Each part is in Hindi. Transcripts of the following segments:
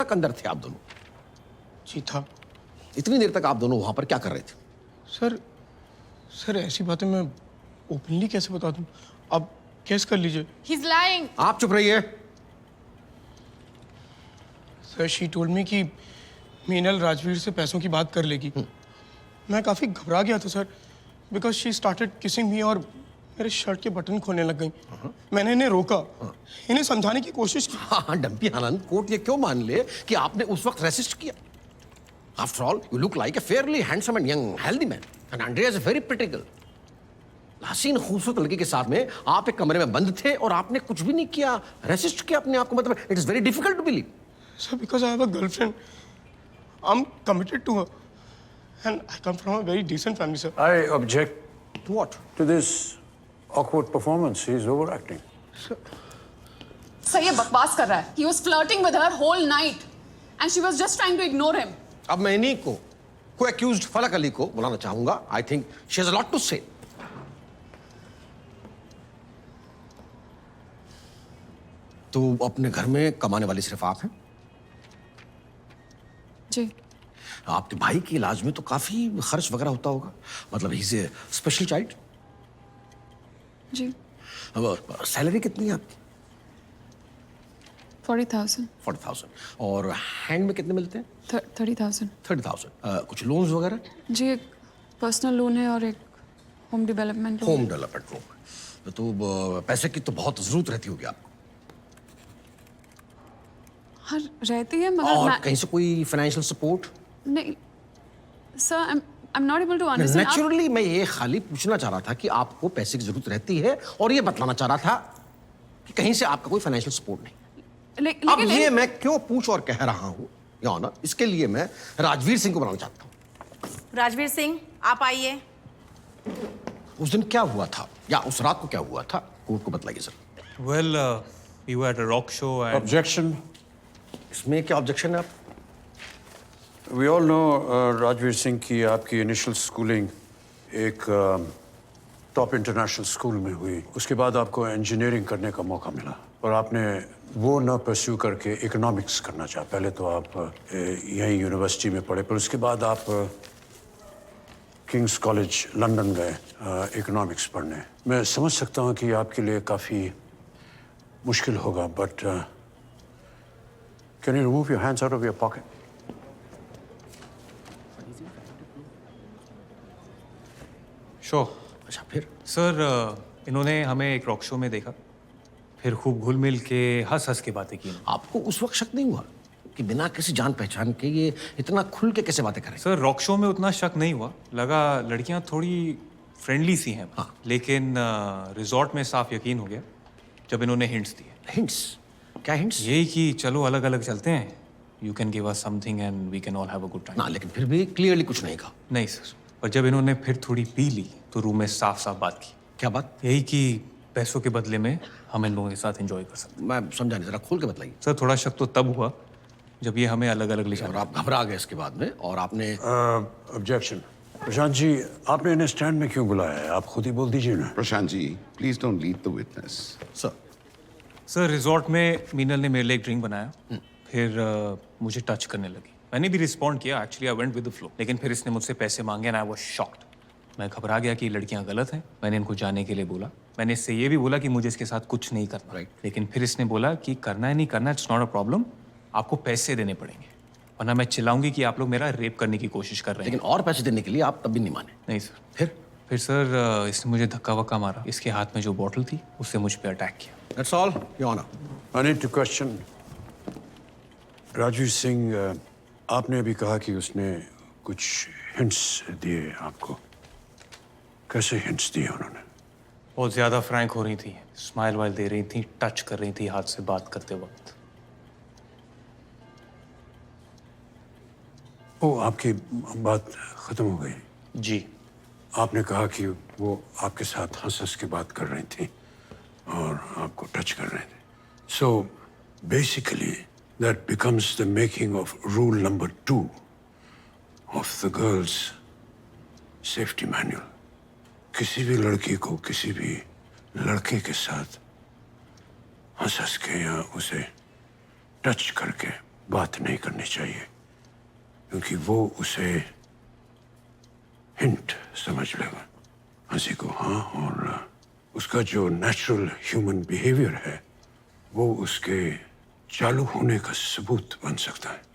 तक अंदर थे आप दोनों? जी था। इतनी देर तक आप दोनों वहां पर क्या कर रहे थे? सर ऐसी बातें मैं ओपनली कैसे बता दूं? आप केस कर लीजिए। He's lying. आप चुप रहिए। सर शी टोल्ड मी कि मीनल राजवीर से पैसों की बात कर लेगी। मैं काफ़ी घबरा गया था sir, because she started kissing मी और मेरे शर्ट के बटन खोलने लग गई। मैंने इन्हें रोका, इन्हें समझाने की कोशिश की। हाँ, डंपी आनंद, कोर्ट ये क्यों मान ले कि आपने उस वक्त रेसिस्ट किया? After all, you look like a fairly handsome and young, healthy man, and Andrea is a very pretty girl. हसीन खूबसूरत लड़की के साथ में आप एक कमरे में बंद थे और आपने कुछ भी नहीं किया, रेसिस्ट किया अपने आप को। मतलब it is very difficult to believe. Sir, because I have a girlfriend, I'm committed to her, and I come from a very decent family, sir. I object To what? to this awkward performance. He is overacting. Sir ये बकवास कर रहा है. He was flirting with her whole night, and she was just trying to ignore him. अब मैं इन्हीं को एक्यूज्ड फलक अली को बुलाना चाहूंगा। I think she has a lot to say. तो अपने घर में कमाने वाली सिर्फ आप हैं? जी. आपके भाई के इलाज में तो काफी खर्च वगैरह होता होगा। मतलब he is a special child. जी. सैलरी कितनी है आपकी? 40,000. 40,000। और हैंड में कितने मिलते हैं? 30,000. 30,000। कुछ लोन्स वगैरह? जी, एक पर्सनल लोन है और एक home development loan. Home development loan. तो पैसे की तो बहुत जरूरत रहती होगी आपको। हाँ रहती है मगर और कहीं से कोई फाइनेंशियल सपोर्ट? नहीं sir, I am not able to understand. Naturally मैं ये खाली पूछना चाह रहा था कि आपको पैसे की जरूरत रहती है और ये बतलाना चाह रहा था कि कहीं से आपका कोई फाइनेंशियल सपोर्ट नहीं। अब ये मैं क्यों पूछ और कह रहा हूँ या ना, इसके लिए मैं राजवीर सिंह को बुलाना चाहता हूँ। राजवीर सिंह, आप आइए। उस दिन क्या हुआ था या उस रात को क्या हुआ था, कोर्ट को बतलाइए sir. Well, we were at a rock show and Objection. इसमें क्या ऑब्जेक्शन है आप? We all know Rajveer Singh की आपकी इनिशियल स्कूलिंग एक टॉप इंटरनेशनल स्कूल में हुई। उसके बाद आपको इंजीनियरिंग करने का मौका मिला और आपने वो न परस्यू करके इकोनॉमिक्स करना चाहा। पहले तो आप यहीं यूनिवर्सिटी में पढ़े, पर उसके बाद आप किंग्स कॉलेज लंदन गए इकोनॉमिक्स पढ़ने। मैं समझ सकता हूँ कि आपके लिए काफ़ी मुश्किल होगा, but can you remove your hands out of your pocket? Show. अच्छा, फिर? सर इन्होंने हमें एक रॉक शो में देखा, फिर खूब घुल मिल के हंस हंस के बातें की। आपको उस वक्त शक नहीं हुआ कि बिना किसी जान पहचान के ये इतना खुल के कैसे बातें करें? सर रॉक शो में उतना शक नहीं हुआ, लगा लड़कियां थोड़ी फ्रेंडली सी हैं। हाँ. लेकिन रिजॉर्ट में साफ यकीन हो गया जब इन्होंने हिंट्स दिए। हिंट्स? क्या हिंट्स? यही कि चलो अलग अलग चलते हैं, you can give us something and we can all have a good time. ना, लेकिन फिर भी क्लियरली कुछ नहीं कहा। नहीं सर, और जब इन्होंने फिर थोड़ी पी ली तो रूम में साफ साफ बात की। क्या बात? यही कि पैसों के बदले में हम इन लोगों के साथ एंजॉय कर सकते हैं। मैं समझा नहीं, जरा खोल के बताइए। सर थोड़ा शक तो तब हुआ जब ये हमें अलग अलग ले और जाना। आप घबरा गए इसके बाद में और आपने ऑब्जेक्शन। प्रशांत जी, आपने इन्हें स्टैंड में क्यों बुलाया है? आप खुद ही बोल दीजिए ना। Prashant ji, please don't lead the witness. Sir resort में मीनल ने मेरे लिए एक ड्रिंक बनाया, फिर मुझे टच करने लगी। मैंने भी रिस्पॉन्ड किया, actually I went with the flow. लेकिन फिर इसने मुझसे पैसे मांगे एंड आई वाज शॉक्ड। मैं घबरा गया कि लड़कियां गलत हैं। मैंने इनको जाने के लिए बोला। मैंने इससे ये भी बोला कि मुझे इसके साथ कुछ नहीं करना। Right. लेकिन फिर इसने बोला कि करना है नहीं करना, इट्स नॉट अ प्रॉब्लम, आपको पैसे देने पड़ेंगे वरना मैं चिल्लाऊंगी कि आप लोग मेरा रेप करने की कोशिश कर रहे हैं। लेकिन और पैसे देने के लिए आप तब भी नहीं माने? नहीं सर। फिर सर इसने मुझे धक्का वक्का मारा, इसके हाथ में जो बॉटल थी उससे मुझ पर अटैक किया। That's all, Your Honor. I need to question Rajveer Singh. आपने अभी कहा कि उसने कुछ हिंट्स दिए आपको। कैसे हिंट्स दिए उन्होंने? बहुत ज़्यादा फ्रैंक हो रही थी, स्माइल वाइल दे रही थी, टच कर रही थी हाथ से बात करते वक्त। ओ, आपकी बात खत्म हो गई? जी। आपने कहा कि वो आपके साथ हंस हंस के बात कर रही थी और आपको टच कर रहे थे। So basically that becomes the making of rule number 2 of the girls safety manual. किसी भी लड़की को किसी भी लड़के के साथ हंस हंस के या उसे टच करके बात नहीं करनी चाहिए, क्योंकि वो उसे हिंट समझ लेगा। हंसी को हाँ, और उसका जो नेचुरल ह्यूमन बिहेवियर है वो उसके चालू होने का सबूत बन सकता है।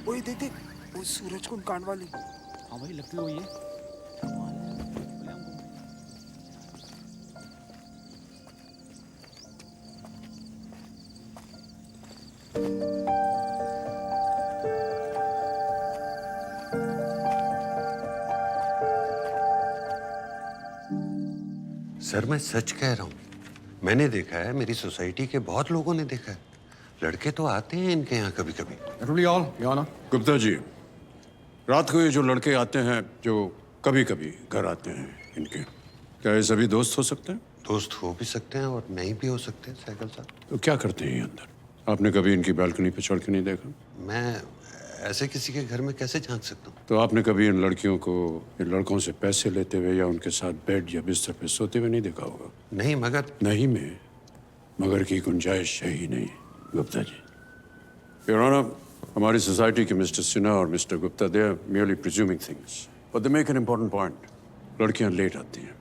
ओए देख देख, वो सूरज कुंड कांड वाली। हाँ भाई, लगती तो वही है। सर मैं सच कह रहा हूँ, मैंने देखा है, मेरी सोसाइटी के बहुत लोगों ने देखा है। लड़के तो आते हैं इनके यहाँ कभी कभी। Really all, Your Honor. Gupta ji, रात को ये जो लड़के आते हैं जो कभी कभी घर आते हैं इनके, क्या ये सभी दोस्त हो सकते हैं? दोस्त हो भी सकते हैं और नहीं भी हो सकते हैं सहगल साहब। तो क्या करते हैं ये अंदर? आपने कभी इनकी बालकनी पे चढ़ के नहीं देखा? मैं ऐसे किसी के घर में कैसे झांक सकता हूँ? तो आपने कभी इन लड़कियों को इन लड़कों से पैसे लेते हुए या उनके साथ बेड या बिस्तर पे सोते हुए नहीं देखा होगा? नहीं, मगर नहीं में मगर की गुंजाइश है ही नहीं गुप्ता जी। योर ऑनर, हमारी सोसाइटी के मिस्टर सिन्हा और mister Gupta, they are merely presuming things, but they make an important point. लड़कियां लेट आती हैं।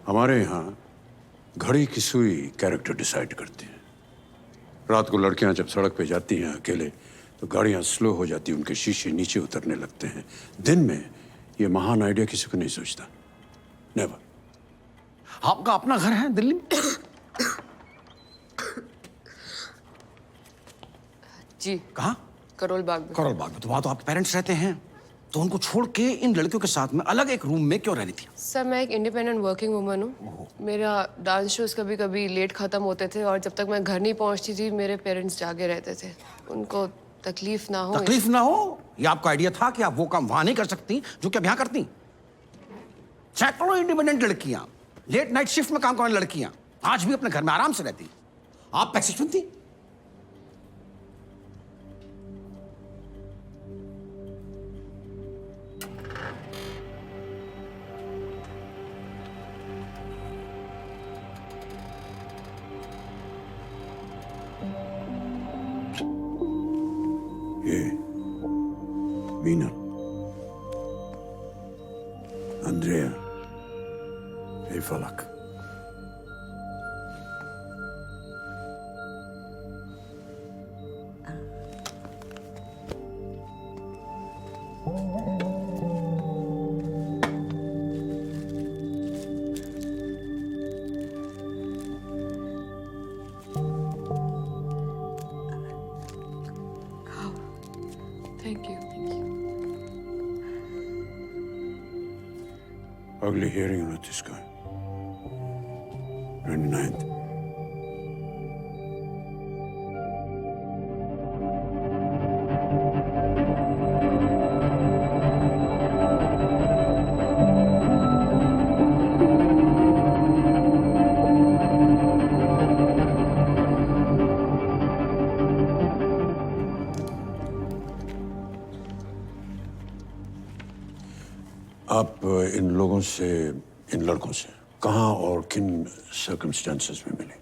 हमारे यहाँ घड़ी की सुई कैरेक्टर डिसाइड करती है। रात को लड़कियां जब सड़क पे जाती हैं अकेले, तो गाड़ियां स्लो हो जाती हैं, उनके शीशे नीचे उतरने लगते हैं। दिन में ये महान आइडिया किसी को नहीं सोचता, नेवर। आपका अपना घर है दिल्ली में? जी, कहाँ? करोल बाग में। करोल बाग में। तो वहाँ तो आपके पेरेंट्स रहते हैं, तो उनको छोड़ के इन लड़कियों के साथ में अलग एक रूम में क्यों रह रही थी? सर मैं एक इंडिपेंडेंट वर्किंग वुमन हूँ। मेरा डांस शोज कभी कभी लेट खत्म होते थे और जब तक मैं घर नहीं पहुँचती थी मेरे पेरेंट्स जागे रहते थे। उनको तकलीफ ना हो। तकलीफ ना हो, ये आपका आइडिया था कि आप वो काम वहां नहीं कर सकती जो कि आप यहाँ करती। सैकड़ों इंडिपेंडेंट लड़कियां, लेट नाइट शिफ्ट में काम करने वाली लड़कियां आज भी अपने घर में आराम से रहती, आप पैसे चुनती। ये मीना, अंद्रेया, ये फलक। Thank you. Ugly hearing about this guy. 29th. आप इन लोगों से, इन लड़कों से कहाँ और किन सर्कमस्टेंसेस में मिले?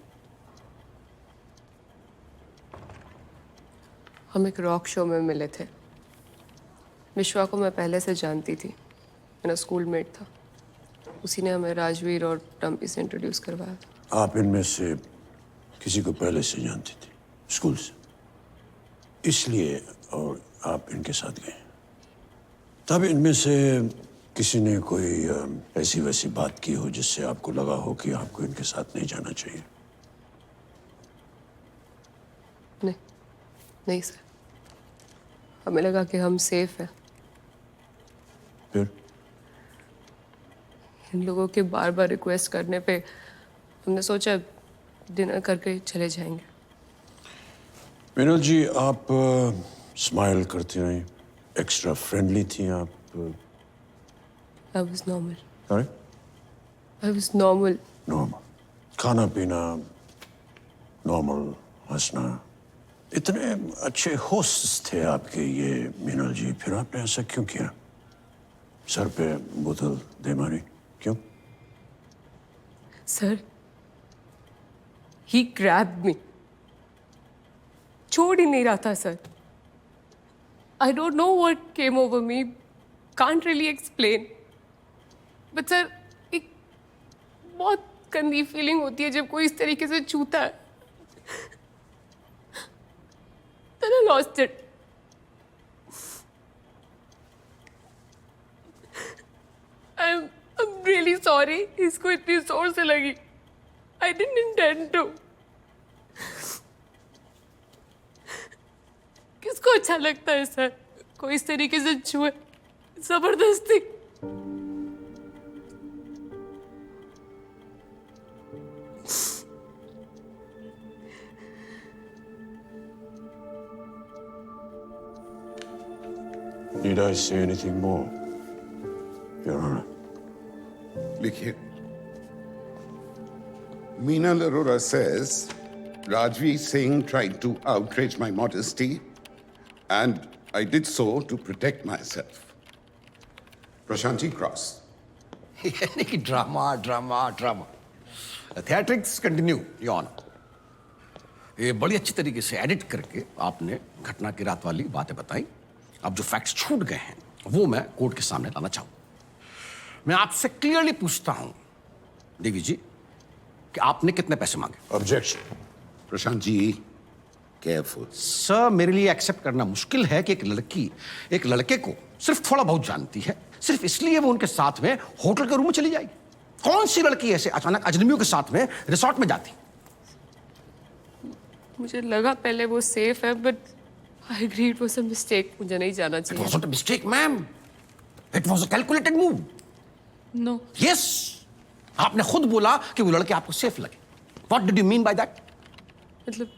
हम एक रॉक शो में मिले थे। विश्वा को मैं पहले से जानती थी, मेरा स्कूल मेट था। उसी ने हमें राजवीर और टम्पी से इंट्रोड्यूस करवाया था। आप इनमें से किसी को पहले से जानती थी, स्कूल से, इसलिए और आप इनके साथ गए। तब इनमें से किसी ने कोई ऐसी वैसी बात की हो जिससे आपको लगा हो कि आपको इनके साथ नहीं जाना चाहिए? नहीं, नहीं सर। हमें लगा कि हम सेफ हैं। फिर इन लोगों के बार बार रिक्वेस्ट करने पे हमने सोचा डिनर करके चले जाएंगे। मीनल जी, आप स्माइल करती रहीं, एक्स्ट्रा फ्रेंडली थी आप। I was normal. Sorry? I was normal. Normal, खाना पीना नॉर्मल, हंसना, इतने अच्छे होस्ट थे आपके ये मीनल जी, फिर आपने ऐसा क्यों किया? सर पे बोतल दे मारी, क्यों? Sir, he grabbed me. छोड़ ही नहीं रहा था sir. I don't know what came over me. Can't really explain. But sir, एक बहुत गंदी फीलिंग होती है जब कोई इस तरीके से छूता है. Then I lost it. I'm really sorry. इसको इतनी जोर से लगी. I didn't intend to. किसको अच्छा लगता है सर कोई इस तरीके से छुए जबरदस्ती? Need I say anything more, Your Honor? लिखिए. Meenal Arora says Rajveer Singh tried to outrage my modesty and I did so to protect myself. Prashanti Cross. यानी कि drama drama drama. Theatrics continue your honour. ये बड़ी अच्छी तरीके से एडिट करके आपने घटना की रात वाली बातें बताई. अब जो फैक्ट्स छूट गए हैं वो मैं कोर्ट के सामने लाना चाहूँ. मैं आपसे क्लियरली पूछता हूँ देवी जी कि आपने कितने पैसे मांगे? Objection. Prashant ji, careful. Sir, मेरे लिए एक्सेप्ट करना मुश्किल है कि एक लड़की एक लड़के को सिर्फ थोड़ा बहुत जानती है, सिर्फ इसलिए वो उनके साथ में होटल के रूम में चली जाएगी. कौन सी लड़की ऐसे अचानक अजनबियों के साथ में रिसोर्ट में जाती? मुझे लगा पहले वो सेफ है but I agree it was a mistake. मुझे नहीं जाना It चाहिए. wasn't a mistake, ma'am. It was a calculated move. No. Yes. आपने खुद बोला कि वो लड़के आपको सेफ लगे. What did you mean by that? मतलब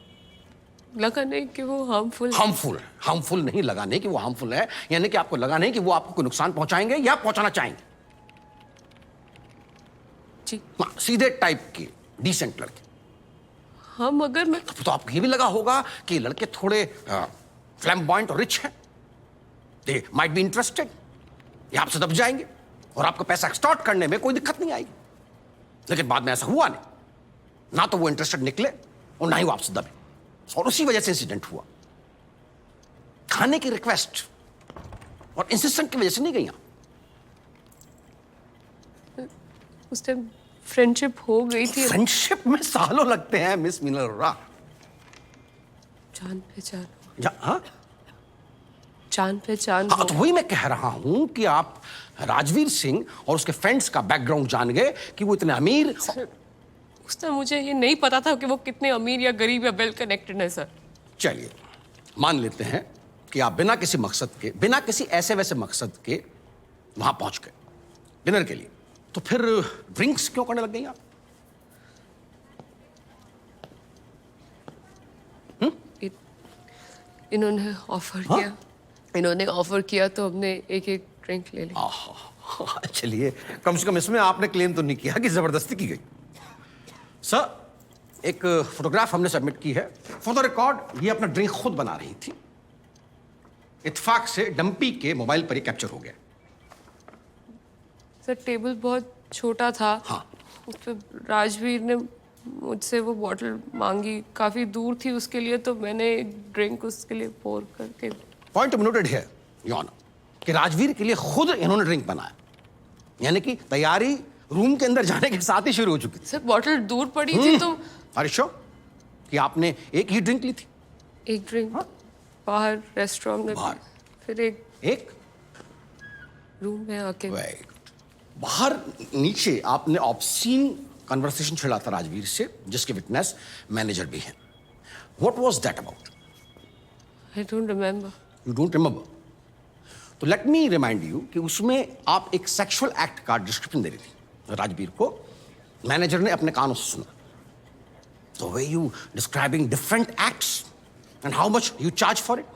लगा नहीं कि वो हार्मफुल. हार्मफुल नहीं लगा नहीं कि वो हार्मफुल है, यानी कि आपको लगा नहीं कि वो आपको कोई नुकसान पहुंचाएंगे या पहुंचाना चाहेंगे. जी. हाँ, सीधे टाइप के डिसेंट लड़के. हाँ मगर मैं तो आपको ये भी लगा होगा कि लड़के थोड़े फ्लैम्बॉयंट और रिच हैं. They might be interested. ये आपसे दब जाएंगे और आपको पैसा एक्सटॉर्ट करने में कोई दिक्कत नहीं आएगी. लेकिन बाद में ऐसा हुआ नहीं. ना तो वो इंटरेस्टेड निकले और ना ही वो आपसे दबे, और उसी वजह से इंसिडेंट हुआ. खाने की रिक्वेस्ट और इंसिस्टेंट की वजह से नहीं गई आप. उस टाइम फ्रेंडशिप हो गई थी. फ्रेंडशिप में सालों लगते हैं मिस मीनल अरोरा. जान पहचान. हाँ, जान पहचान. हाँ, तो वही मैं कह रहा हूं कि आप राजवीर सिंह और उसके फ्रेंड्स का बैकग्राउंड जान गए कि वो इतने अमीर. उस टाइम मुझे ये नहीं पता था कि वो कितने अमीर या गरीब या वेल कनेक्टेड है सर. चलिए मान लेते हैं कि आप बिना किसी मकसद के, बिना किसी ऐसे वैसे मकसद के वहां पहुंच गए डिनर के लिए. तो फिर ड्रिंक्स क्यों करने लग गई आप? इन्होंने ऑफर किया. इन्होंने ऑफर किया तो हमने एक एक ड्रिंक ले ली. चलिए, कम से कम इसमें आपने क्लेम तो नहीं किया कि जबरदस्ती की गई. सर, एक फोटोग्राफ हमने सबमिट की है. फॉर द रिकॉर्ड ये अपना ड्रिंक खुद बना रही थी. इत्तेफाक से डंपी के मोबाइल पर ही कैप्चर हो गया. सर टेबल बहुत छोटा था. हाँ. उस पर राजवीर ने मुझसे वो बॉटल मांगी. काफी दूर थी उसके लिए तो मैंने ड्रिंक उसके लिए पोर करके. पॉइंट नोटेड है योर ऑनर कि राजवीर के लिए खुद इन्होंने ड्रिंक बनाया, यानी कि तैयारी रूम के अंदर जाने के साथ ही शुरू हो चुकी थी. सर बॉटल दूर पड़ी थी तो. अरे श्योर कि आपने एक ही ड्रिंक ली थी? एक ड्रिंक बाहर रेस्टोरेंट में. बाहर. फिर एक रूम में आके. बाहर नीचे आपने ऑब्सीन कन्वर्सेशन छेड़ा था राजवीर से, जिसके विटनेस मैनेजर भी हैं. What was that about? I don't remember. You don't remember? तो लेट मी रिमाइंड यू कि उसमें आप एक सेक्सुअल एक्ट का डिस्क्रिप्शन दे रही थी राजवीर को. मैनेजर ने अपने कानों से सुना. तो way you describing different acts and how much you charge for it?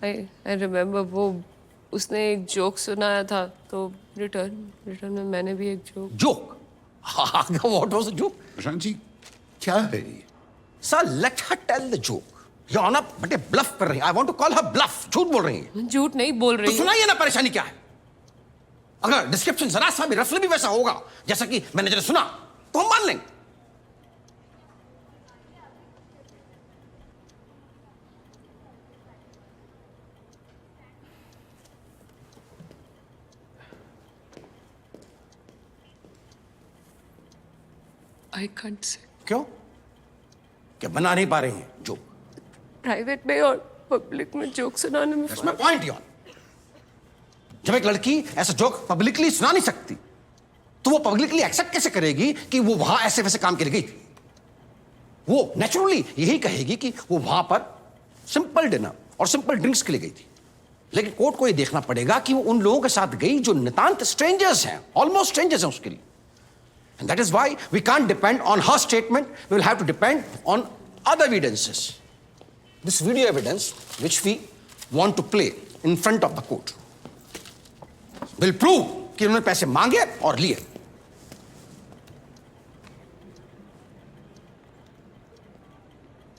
I remember वो उसने एक जोक सुनाया था तो रिटर्न में मैंने भी एक joke joke? What was the joke? Prashant ji क्या है ये? Sir, let her tell the joke. Your Honor, बटे ब्लफ कर रही है. I want to call her bluff. झूठ बोल रही है. झूठ नहीं बोल तो रही हूँ। सुनाइए ना परेशानी क्या है. अगर डिस्क्रिप्शन जरा सा भी रफली भी वैसा होगा जैसा कि मैनेजर ने सुना तो हम मान लेंगे. आई कांट से क्यों? क्या बना नहीं पा रही हैं जोक? प्राइवेट में और पब्लिक में जोक सुनाने में That's my point, Your Honor. जब एक लड़की ऐसा जोक पब्लिकली सुना नहीं सकती तो वो पब्लिकली एक्सेप्ट कैसे करेगी कि वो वहां ऐसे वैसे काम के लिए गई थी? वो नेचुरली यही कहेगी कि वो वहां पर सिंपल डिनर और सिंपल ड्रिंक्स के लिए गई थी. लेकिन कोर्ट को ये देखना पड़ेगा कि वो उन लोगों के साथ गई जो नितांत स्ट्रेंजर्स हैं, ऑलमोस्ट स्ट्रेंजर्स हैं उसके लिए. And that is why we can't depend on her statement. We will have to depend on other evidences. This video evidence, which we want to play in front of the court, will prove कि उन्होंने पैसे मांगे और लिए.